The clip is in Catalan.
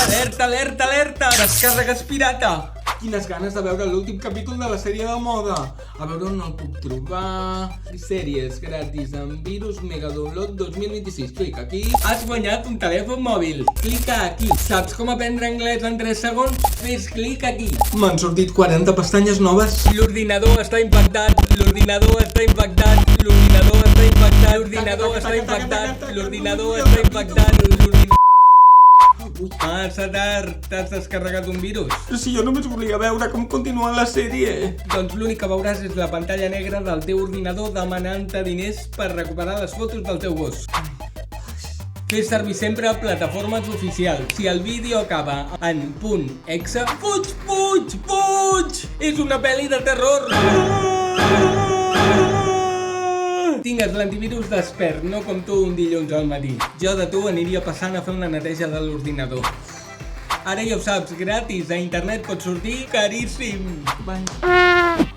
Alerta, alerta, alerta! Descàrregues pirata! Quines ganes de veure l'últim capítol de la sèrie de moda. A veure on el puc trobar. Sèries gratis amb virus Mega Download 2026. Clica aquí. Has guanyat un telèfon mòbil. Clica aquí. Saps com aprendre anglès en 3 segons? Fes clic aquí. M'han sortit 40 pestanyes noves. L'ordinador està impactat. L'ordinador està impactat. L'ordinador està impactat. L'ordinador està impactat. L'ordinador està impactat. Massa tard, t'has descarregat un virus. Però si jo només volia veure com continua la sèrie. Doncs l'únic que veuràs és la pantalla negra del teu ordinador demanant-te diners per recuperar les fotos del teu gos. Fes servir sempre plataformes oficials. Si el vídeo acaba en .exe, fuig, fuig, fuig! És una pel·li de terror! Tingues l'antivirus despert, no com tu un dilluns al matí. Jo de tu aniria passant a fer una neteja de l'ordinador. Ara ja ho saps, gratis, a internet pot sortir caríssim. Bye.